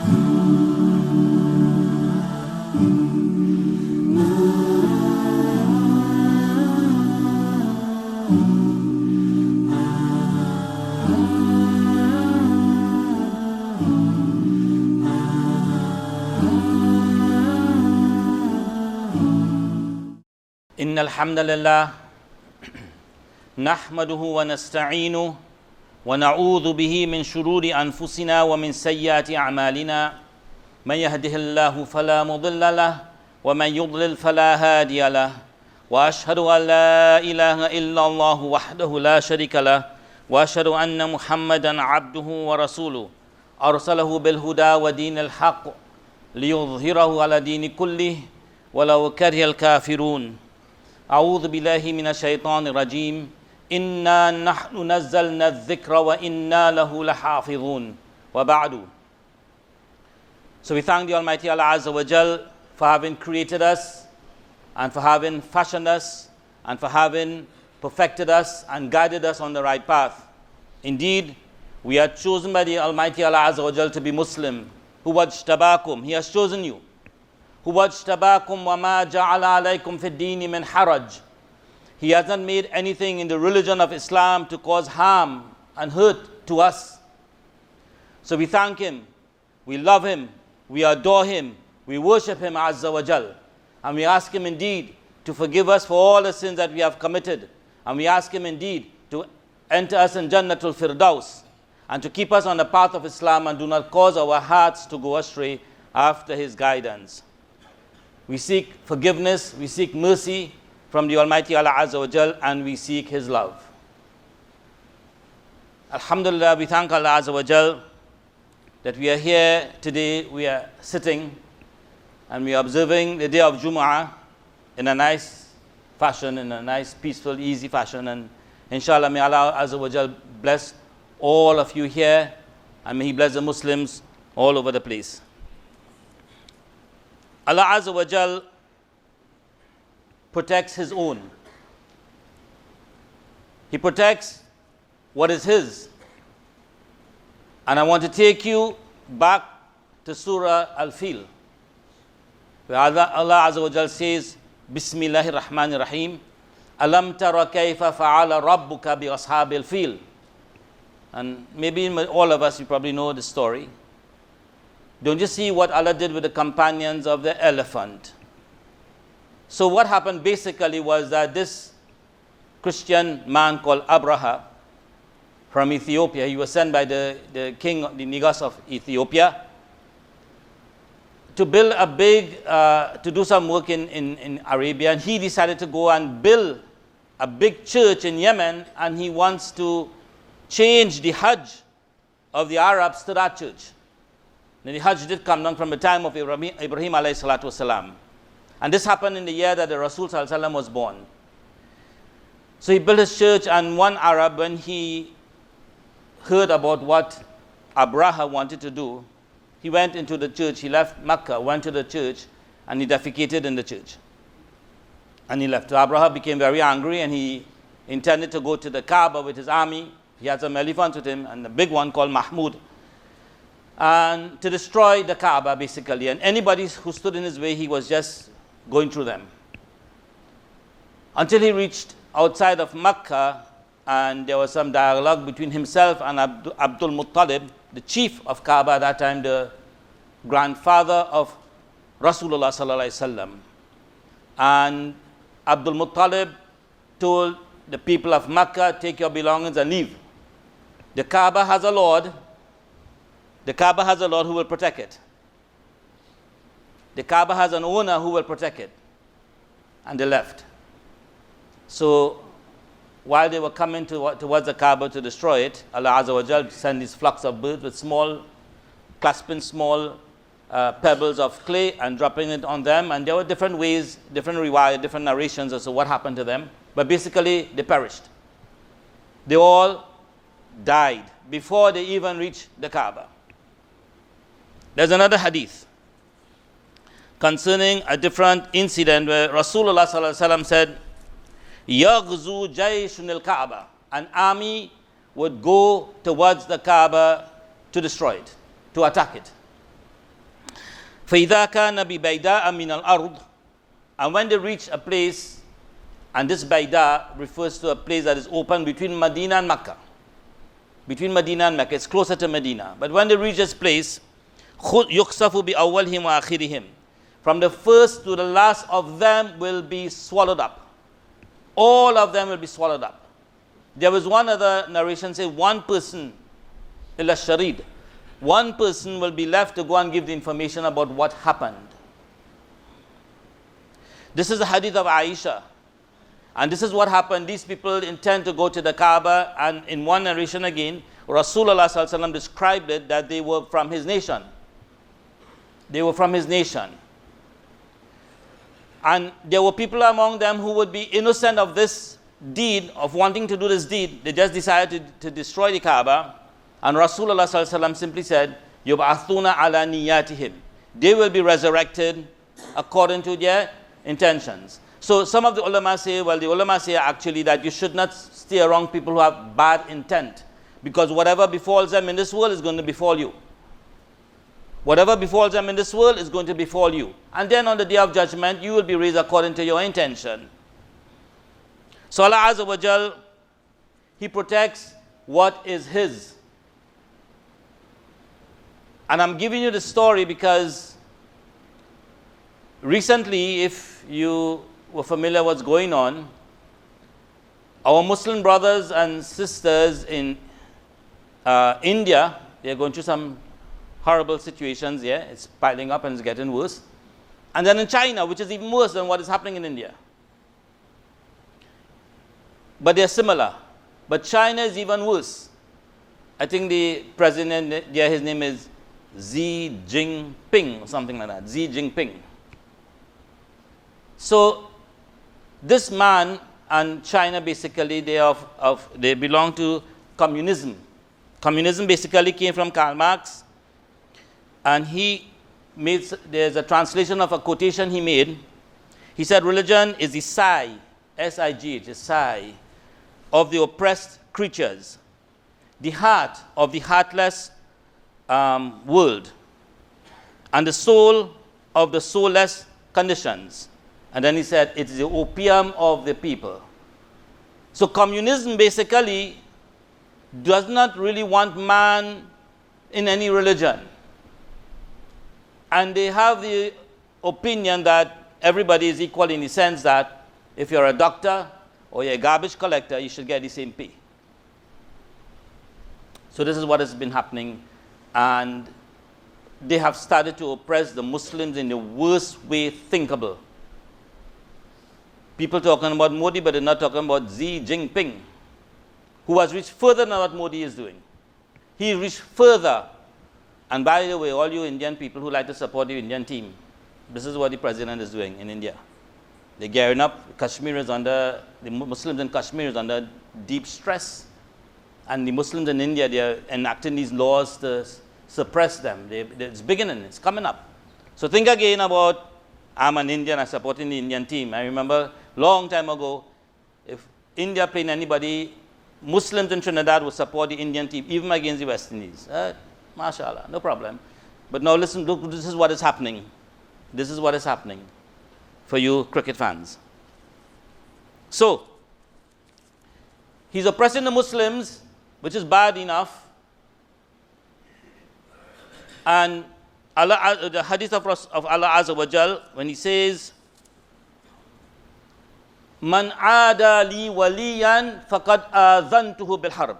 إن الحمد لله نحمده ونستعينه ونعوذ به من شرور أنفسنا ومن سيئات أعمالنا من يهده الله فلا مضل له ومن يضلل فلا هادي له وأشهد أن لا إله إلا الله وحده لا شريك له وأشهد أن محمدا عبده ورسوله أرسله بالهدى ودين الحق ليظهره على دين كله ولو كره الكافرون أعوذ بالله من الشيطان الرجيم إنا نحن نزلنا الذكر وإنا له لحافظون وبعد. So we thank the Almighty Allah Azza wa Jal for having created us and for having fashioned us and for having perfected us and guided us on the right path. Indeed, we are chosen by the Almighty Allah Azza wa Jal to be Muslim. Huwa ijtabakum, He has chosen you. Huwa ijtabakum wa ma ja'ala alaykum fi ad-dini min haraj. He hasn't made anything in the religion of Islam to cause harm and hurt to us. So we thank Him, we love Him, we adore Him, we worship Him Azza wa Jal. And we ask Him indeed to forgive us for all the sins that we have committed. And we ask Him indeed to enter us in Jannatul Firdaus and to keep us on the path of Islam and do not cause our hearts to go astray after His guidance. We seek forgiveness, we seek mercy from the Almighty Allah Azza wa Jal, and we seek His love. Alhamdulillah, we thank Allah Azza wa Jal that we are here today, we are sitting and we are observing the day of Jumu'ah in a nice fashion, in a nice, peaceful, easy fashion. And inshallah, may Allah Azza wa Jal bless all of you here, and may He bless the Muslims all over the place. Allah Azza wa Jal protects His own. He protects what is His. And I want to take you back to Surah Al-Fil, where Allah Azza wa Jal says, Bismillahir Rahmanir Rahim, Alam tara kayfa fa'ala rabbuka bi ashabil fil. And maybe all of us, you probably know the story. Don't you see what Allah did with the companions of the elephant? So what happened basically was that this Christian man called Abraha from Ethiopia, he was sent by the king, the Negus of Ethiopia, to build a big, to do some work in Arabia. And he decided to go and build a big church in Yemen, and he wants to change the Hajj of the Arabs to that church. Now, the Hajj did come down from the time of Ibrahim alayhi salatu wasalam. And this happened in the year that the Rasul sallallahu alaihi wasallam was born. So he built his church, and one Arab, when he heard about what Abraha wanted to do, he went into the church, he left Mecca, went to the church, and he defecated in the church. And he left. So Abraha became very angry, and he intended to go to the Kaaba with his army. He had some elephants with him, and a big one called Mahmud, and to destroy the Kaaba basically. And anybody who stood in his way, he was just going through them. Until he reached outside of Mecca, and there was some dialogue between himself and Abdul Muttalib, the chief of Kaaba at that time, the grandfather of Rasulullah sallallahu alaihi wasallam. And Abdul Muttalib told the people of Mecca, take your belongings and leave. The Kaaba has a Lord. The Kaaba has a Lord who will protect it. The Kaaba has an owner who will protect it. And they left. So while they were coming towards the Kaaba to destroy it, Allah Azza wa Jal sent these flocks of birds with clasping small pebbles of clay and dropping it on them. And there were different ways, different riwayat, different narrations as to what happened to them. But basically, they perished. They all died before they even reached the Kaaba. There's another hadith concerning a different incident where Rasulullah sallallahu alaihi wasallam said, "Yaghzu jayshun al-Kaaba." An army would go towards the Kaaba to destroy it, to attack it. فَإِذَا كَانَ بِبَيْدَاءَ مِنَ الْأَرْضِ. And when they reach a place, and this Baida refers to a place that is open between Medina and Mecca. Between Medina and Mecca, it's closer to Medina. But when they reach this place, يُخْسَفُ بِأَوَّلِهِمْ وَآخِرِهِمْ. From the first to the last of them will be swallowed up. All of them will be swallowed up. There was one other narration say one person, illa sharid, one person will be left to go and give the information about what happened. This is the hadith of Aisha. And this is what happened. These people intend to go to the Kaaba, and in one narration again, Rasulullah sallallahu alaihi wasallam described it that they were from his nation. They were from his nation. And there were people among them who would be innocent of this deed, of wanting to do this deed. They just decided to destroy the Kaaba. And Rasulullah sallallahu alaihi wasallam simply said, يُبْعَثُونَ عَلَى نِيَّاتِهِمْ. They will be resurrected according to their intentions. So some of the ulama say, well, the ulama say actually that you should not stay around people who have bad intent, because whatever befalls them in this world is going to befall you. Whatever befalls them in this world is going to befall you. And then on the day of judgment, you will be raised according to your intention. So Allah Azza wa Jal, He protects what is His. And I'm giving you the story because recently, if you were familiar what's going on, our Muslim brothers and sisters in India, they're going through some horrible situations here. It's piling up and it's getting worse. And then in China, which is even worse than what is happening in India. But they're similar. But China is even worse. I think the president there, his name is Xi Jinping or something like that. Xi Jinping. So this man and China basically they belong to communism. Communism basically came from Karl Marx, and there's a translation of a quotation he made. He said, religion is the sigh, S-I-G-H, the sigh of the oppressed creatures, the heart of the heartless world, and the soul of the soulless conditions. And then he said, it's the opium of the people. So communism basically does not really want man in any religion. And they have the opinion that everybody is equal in the sense that if you're a doctor or you're a garbage collector, you should get the same pay. So this is what has been happening. And they have started to oppress the Muslims in the worst way thinkable. People talking about Modi, but they're not talking about Xi Jinping, who has reached further than what Modi is doing. He reached further. And by the way, all you Indian people who like to support the Indian team, this is what the president is doing in India. They're gearing up. The Muslims in Kashmir is under deep stress. And the Muslims in India, they're enacting these laws to suppress them. It's beginning, it's coming up. So think again about, I'm an Indian, I'm supporting the Indian team. I remember long time ago, if India played anybody, Muslims in Trinidad would support the Indian team, even against the West Indies. MashaAllah, no problem. But now listen, look, this is what is happening. This is what is happening for you cricket fans. So, he's oppressing the Muslims, which is bad enough. And Allah, the hadith of Allah Azza wa Jal, when he says, Man aada li waliyan faqad azantuhu bil harb.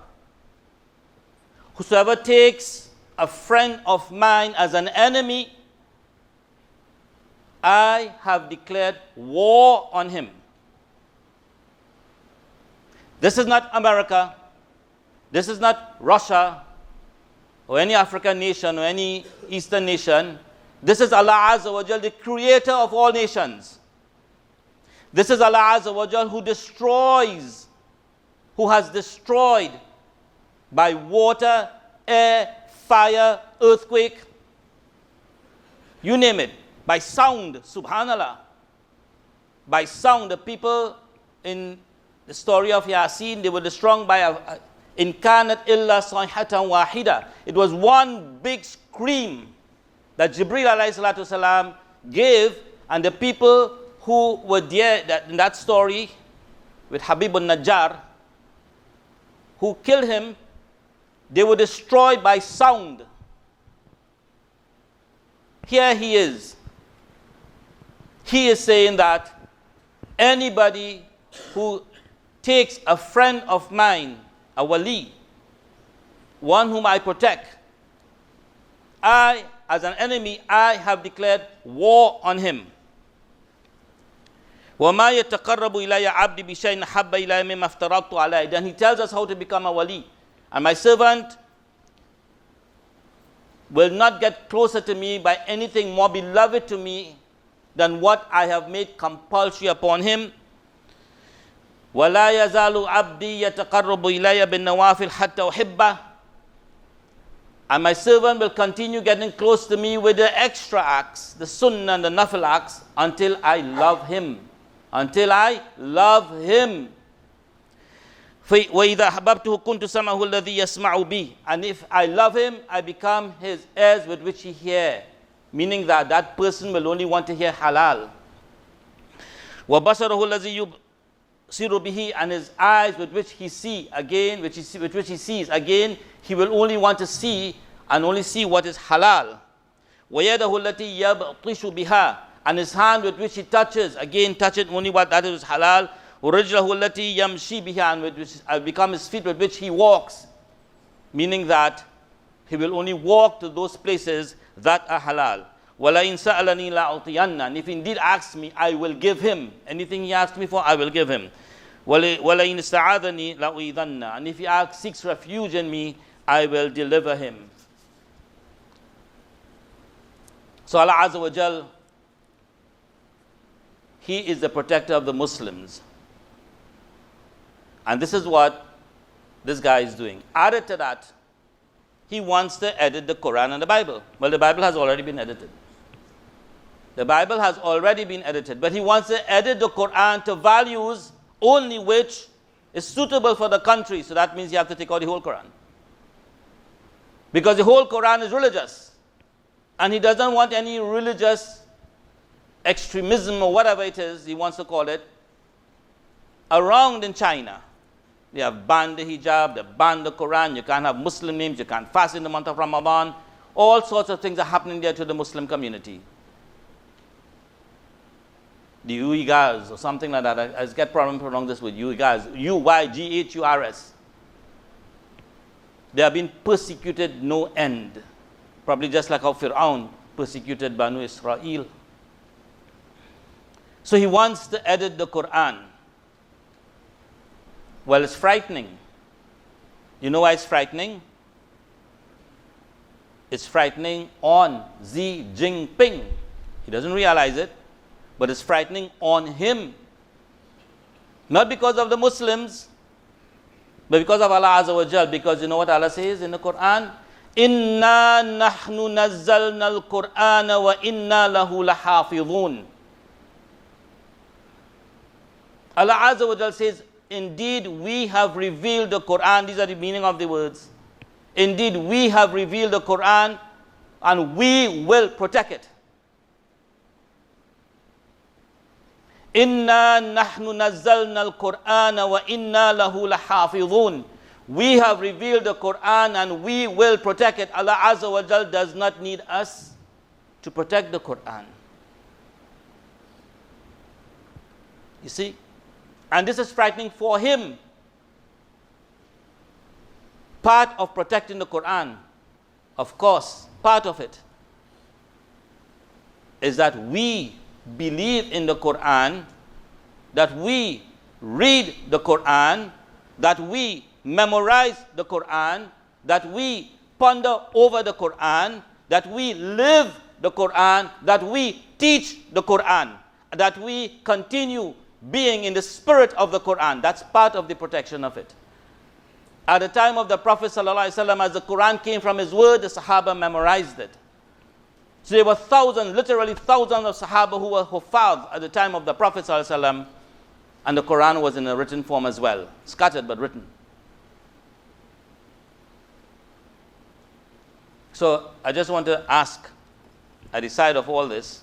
Whosoever takes a friend of mine as an enemy, I have declared war on him. This is not America. This is not Russia or any African nation or any Eastern nation. This is Allah Azza wa Jal, the creator of all nations. This is Allah Azza wa Jal who destroys, who has destroyed by water, air, fire, earthquake, you name it, by sound, subhanallah. By sound, the people in the story of Yasin, they were destroyed by in kanat illa sayhatan wahida. It was one big scream. that Jibreel alayhi salatu salam gave, and the people who were there in that story with Habib al-Najjar, who killed him, they were destroyed by sound. Here he is. He is saying that anybody who takes a friend of mine, a wali, one whom I protect, I, as an enemy, I have declared war on him. وَمَا يَتَقَرَّبُ إِلَيَّ عَبْدِ بِشَيْءٍ حَبَّ إِلَيَّ مِمَّا افْتَرَضْتُ عَلَيْهِ. Then he tells us how to become a wali. And my servant will not get closer to me by anything more beloved to me than what I have made compulsory upon him. وَلَا يَزَالُ عَبْدِي يَتَقَرَّبُ إِلَيَّ بِالنَّوَافِلِ حَتَّى أُحِبَّهُ. And my servant will continue getting close to me with the extra acts, the sunnah and the nafil acts, until I love him. Until I love him. وَإِذَا أَحْبَبْتُهُ كُنْتُ سَمْعَهُ الَّذِي يَسْمَعُ بِهِ. And if I love him, I become his ears with which he hears. Meaning that that person will only want to hear halal. وَبَصَرَهُ الَّذِي يُبْصِرُ بِهِ. And his eyes with which he sees again, with which he sees again, he will only want to see and only see what is halal. وَيَدَهُ الَّتِي يَبْطِشُ بِهَا. And his hand with which he touches, again touches only what that is halal. وَرِجْلَهُ الَّتِي يَمْشِي بِهَا. And with which become his feet with which he walks. Meaning that he will only walk to those places that are halal. وَلَئِنْ سَأَلَنِي لَأُعْطِيَنَّ. And if he indeed asks me, I will give him. Anything he asks me for, I will give him. وَلَئِنْ اسْتَعَاذَنِي لَأُعِيذَنَّ. And if he seeks refuge in me, I will deliver him. So Allah Azza wa Jal, He is the protector of the Muslims. And this is what this guy is doing. Added to that, he wants to edit the Quran and the Bible. Well, the Bible has already been edited. The Bible has already been edited. But he wants to edit the Quran to values only which is suitable for the country. So that means you have to take out the whole Quran. Because the whole Quran is religious. And he doesn't want any religious extremism or whatever it is he wants to call it around in China. They have banned the hijab, they banned the Quran, you can't have Muslim names, you can't fast in the month of Ramadan. All sorts of things are happening there to the Muslim community. The Uyghurs or something like that. I get problem pronouncing this with Uyghurs. U-Y-G-H-U-R-S. They have been persecuted no end. Probably just like how Fir'aun persecuted Banu Israel. So he wants to edit the Quran. Well, it's frightening. You know why it's frightening? It's frightening on Xi Jinping. He doesn't realize it, but it's frightening on him. Not because of the Muslims, but because of Allah Azza wa Jal. Because you know what Allah says in the Quran? Inna nahnu nazzalna al-Qur'ana wa inna lahu lahafidhun. Allah Azza wa Jal says, indeed we have revealed the Quran. These are the meaning of the words. Indeed we have revealed the Quran and we will protect it. Inna nahnu nazzalna al-Qur'ana wa inna lahu lahafidhun. We have revealed the Quran and we will protect it. Allah Azza wa Jal does not need us to protect the Quran. You see? And this is frightening for him. Part of protecting the Quran, of course, part of it is that we believe in the Quran, that we read the Quran, that we memorize the Quran, that we ponder over the Quran, that we live the Quran, that we teach the Quran, that we continue being in the spirit of the Quran. That's part of the protection of it. At the time of the Prophet ﷺ, as the Quran came from his word, the Sahaba memorized it. So there were thousands, literally thousands of Sahaba who were Hufaz at the time of the Prophet ﷺ, and the Quran was in a written form as well, scattered but written. So I just want to ask at the side of all this,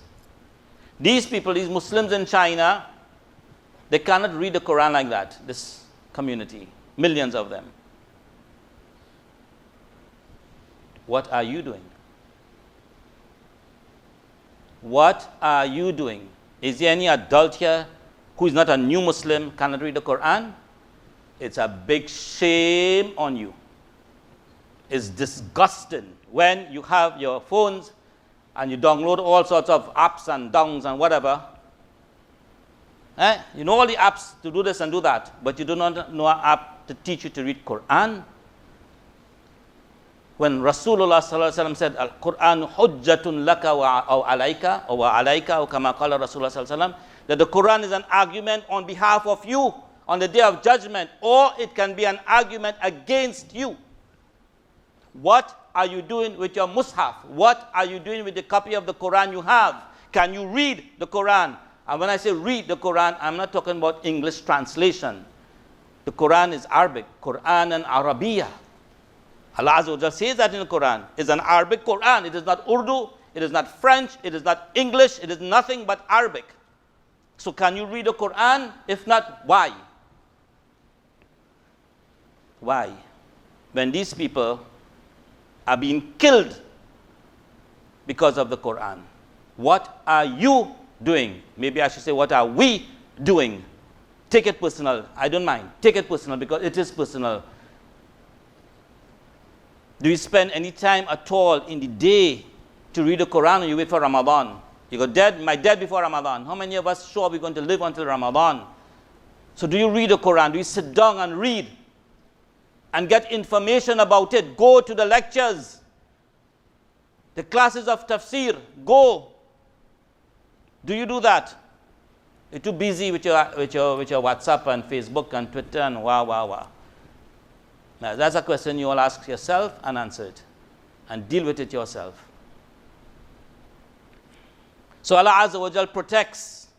these people, these Muslims in China, they cannot read the Quran like that, this community, millions of them. What are you doing? What are you doing? Is there any adult here who is not a new Muslim, cannot read the Quran? It's a big shame on you. It's disgusting when you have your phones and you download all sorts of apps and dongs and whatever. You know all the apps to do this and do that, but you do not know an app to teach you to read Quran. When Rasulullah sallallahu alaihi wasallam said, "Al-Quran hujjatun laka wa alayka wa alayka," or kama qala Rasulullah sallallahu alaihi wasallam, that the Quran is an argument on behalf of you on the day of judgment, or it can be an argument against you. What are you doing with your mushaf? What are you doing with the copy of the Quran you have? Can you read the Quran? And when I say read the Quran, I'm not talking about English translation. The Quran is Arabic, Quran and Arabiya. Allah Azza wa Jalla says that in the Quran. It's an Arabic Quran. It is not Urdu, it is not French, it is not English, it is nothing but Arabic. So can you read the Quran? If not, why? Why? When these people are being killed because of the Quran, what are you doing? Maybe I should say, what are we doing? Take it personal. I don't mind. Take it personal because it is personal. Do you spend any time at all in the day to read the Quran, or you wait for Ramadan? You go, my dead before Ramadan. How many of us sure we're going to live until Ramadan? So do you read the Quran? Do you sit down and read and get information about it? Go to the lectures, the classes of tafsir. Go. Do you do that? You're too busy with your WhatsApp and Facebook and Twitter and wow. Now, that's a question you all ask yourself and answer it. And deal with it yourself. So Allah Azza wa Jal protects.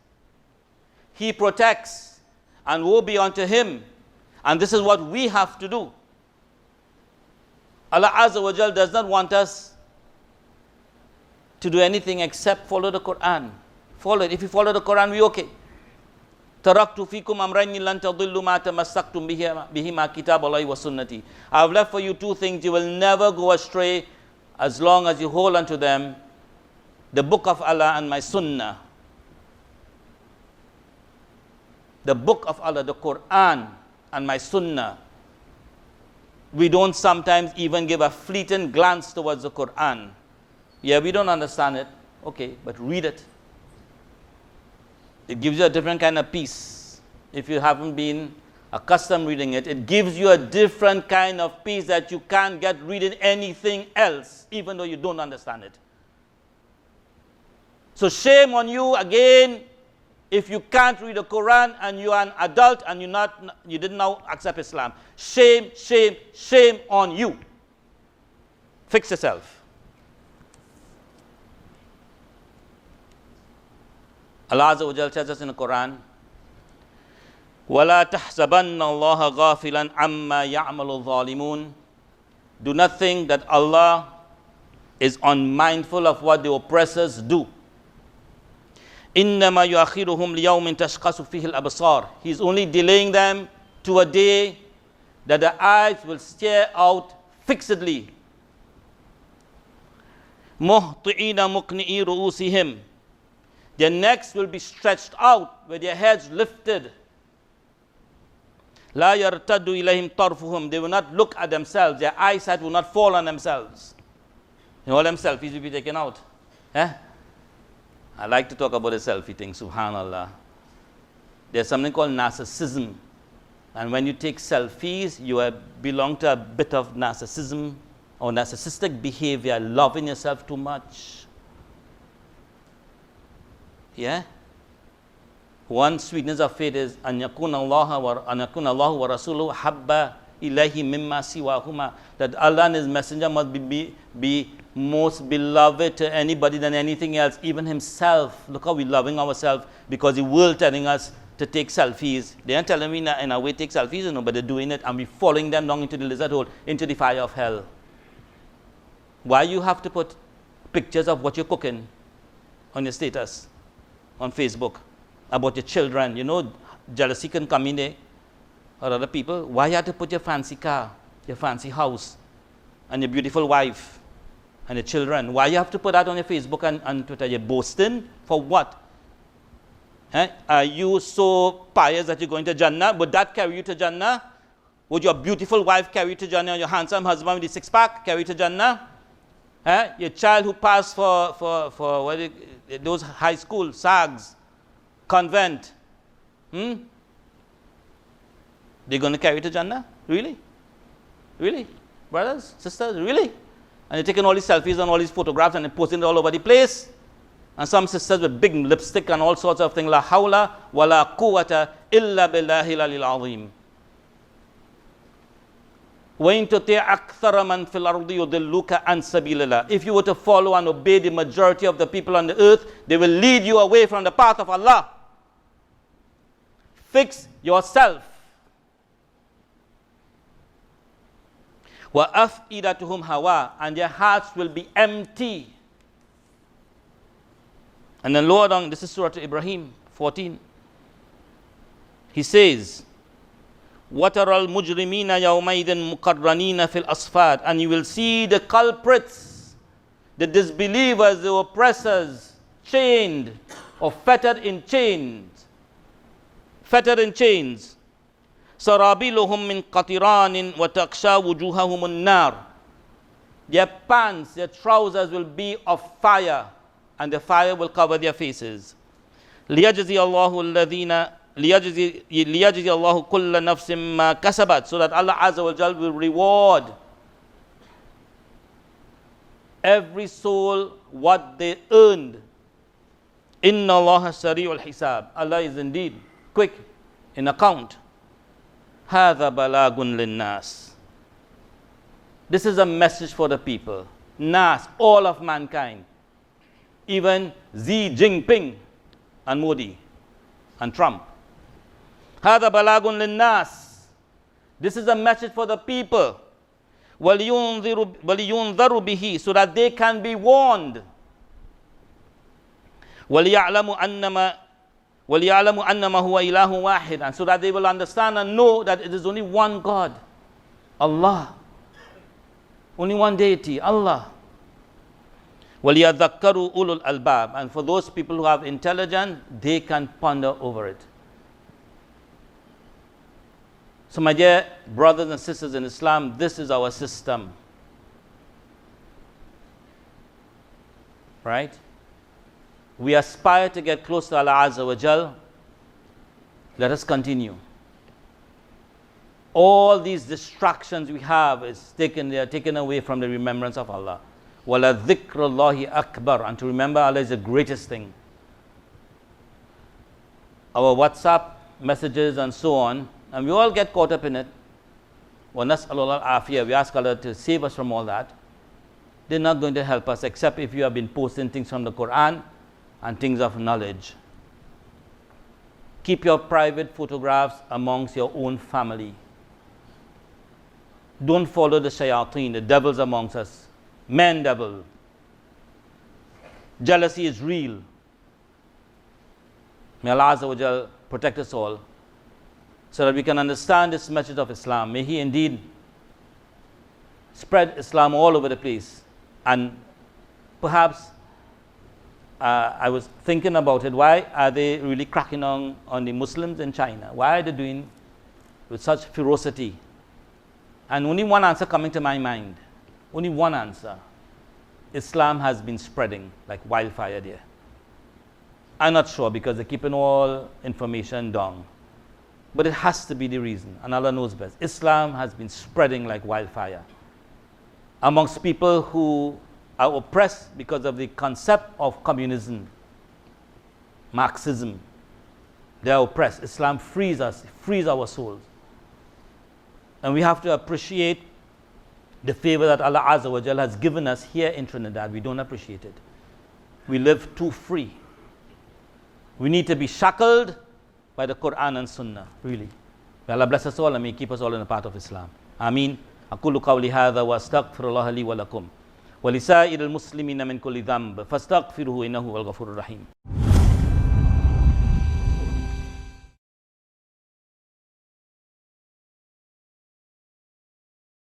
He protects. And woe be unto him. And this is what we have to do. Allah Azza wa Jal does not want us to do anything except follow the Quran. Follow it. If you follow the Quran, we okay. Taraktu fikum amrayni lan tadillu ma tamassaktum bihima kitaballahi wa sunnati. I have left for you two things you will never go astray as long as you hold onto them: the book of Allah and my sunnah. The book of Allah, the Quran and my sunnah. We don't sometimes even give a fleeting glance towards the Quran. Yeah, we don't understand it. Okay, but read it. It gives you a different kind of peace. If you haven't been accustomed reading it, it gives you a different kind of peace that you can't get reading anything else, even though you don't understand it. So shame on you again if you can't read the Quran and you are an adult and you didn't now accept Islam. Shame, shame, shame on you. Fix yourself. Allah Azza wa Jalla tells us in the Quran, وَلَا تَحْسَبَنَّ اللَّهَ غَافِلًا عَمَّا يَعْمَلُ الظَّالِمُونَ. Do not think that Allah is unmindful of what the oppressors do. إِنَّمَا يُؤَخِّرُهُمْ لِيَوْمٍ تَشْخَصُ فِيهِ الْأَبْصَارِ. He's only delaying them to a day that the eyes will stare out fixedly. مُهْطِعِينَ مُقْنِئِي رُؤُوسِهِمْ. Their necks will be stretched out with their heads lifted. لا يرتد إليهم طرفهم. They will not look at themselves. Their eyesight will not fall on themselves. You know, all them selfies will be taken out. I like to talk about the selfie thing, subhanallah. There's something called narcissism. And when you take selfies, you belong to a bit of narcissism or narcissistic behavior, loving yourself too much. Yeah? One sweetness of faith is أن يكون الله ورسوله حب إليه مما سواهما. That Allah and His Messenger must be most beloved to anybody than anything else, even Himself. Look how we're loving ourselves because the world telling us to take selfies. They aren't telling me in a way take selfies, but they're doing it and we're following them down into the lizard hole, into the fire of hell. Why you have to put pictures of what you're cooking on your status on Facebook about your children. You know, jealousy can come in there, or other people. Why you have to put your fancy car, your fancy house, and your beautiful wife, and your children? Why you have to put that on your Facebook and Twitter? You're boasting for what? Are you so pious that you're going to Jannah? Would that carry you to Jannah? Would your beautiful wife carry you to Jannah? Or your handsome husband with the six-pack carry you to Jannah? Your child who passed for those high school, SAGs, convent, they're going to carry you to Jannah? Really? Really? Brothers, sisters, really? And they're taking all these selfies and all these photographs and they're posting it all over the place. And some sisters with big lipstick and all sorts of things. La hawla wa la quwwata illa billahi al-'aliyyil 'azim. وَإِن تُطِعْ أَكْثَرَ مَنْ فِي الْأَرْضِ يُضِلُّكَ عَنْ سَبِيلِ اللَّهِ. If you were to follow and obey the majority of the people on the earth, they will lead you away from the path of Allah. Fix yourself. وَأَفْئِدَتُهُمْ هَوَىٰ. And their hearts will be empty. And then lower down, this is Surah Ibrahim 14. He says, وَتَرَى الْمُجْرِمِينَ يَوْمَئِذٍ مُقَرَّنِينَ فِي الْأَصْفَادِ. And you will see the culprits, the disbelievers, the oppressors, chained or fettered in chains. Fettered in chains. سَرَابِيلُهُم مِّن قَطِرَانٍ وَتَغْشَى وُجُوهَهُمُ النَّارِ. Their pants, their trousers will be of fire, and the fire will cover their faces. لِيَجْزِيَ اللَّهُ كُلَّ نَفْسٍ مَا كَسَبَتْ. So that Allah Azza wa Jal will reward every soul what they earned. إِنَّ اللَّهَ سَرِيعُ الْحِسَابِ. Allah is indeed quick in account. هَذَا بَلَاغٌ لِلنَّاسِ. This is a message for the people. Nas, all of mankind. Even Xi Jinping and Modi and Trump. هَذَا بَلَاغٌ لِلنَّاسِ. This is a message for the people. وَلِيُنذَرُوا بِهِ. So that they can be warned. وَلِيَعْلَمُوا أَنَّمَا هُوَ إِلَهٌ وَاحِدٌ. And so that they will understand and know that it is only one God. Allah. Only one deity. Allah. وَلِيَذَكَّرُوا أُولُو الْأَلْبَابِ. And for those people who have intelligence, they can ponder over it. So my dear brothers and sisters in Islam, this is our system. Right? We aspire to get close to Allah Azza wa Jal. Let us continue. All these distractions we have they are taken away from the remembrance of Allah. وَلَا ذِكْرُ اللَّهِ أَكْبَرُ. And to remember Allah is the greatest thing. Our WhatsApp messages and so on, and we all get caught up in it. وَنَسْأَلُ اللَّهَ الْعَافِيَةَ. We ask Allah to save us from all that. They're not going to help us except if you have been posting things from the Quran and things of knowledge. Keep your private photographs amongst your own family. Don't follow the shayateen, the devils amongst us. Man devil. Jealousy is real. May Allah Azza wa Jal protect us all so that we can understand this message of Islam. May He indeed spread Islam all over the place. And perhaps I was thinking about it. Why are they really cracking on the Muslims in China? Why are they doing with such ferocity? And only one answer coming to my mind. Only one answer. Islam has been spreading like wildfire there. I'm not sure because they're keeping all information down. But it has to be the reason, and Allah knows best. Islam has been spreading like wildfire amongst people who are oppressed because of the concept of communism, Marxism. They are oppressed. Islam frees us, frees our souls. And we have to appreciate the favor that Allah Azza wa Jal has given us here in Trinidad. We don't appreciate it. We live too free. We need to be shackled by the Quran and Sunnah, really. May Allah bless us all and may He keep us all in the path of Islam. Ameen. أقول قولي هذا وأستغفر الله لي ولكم ولسائر المسلمين من كل ذنب فاستغفروه إنه هو الغفور الرحيم.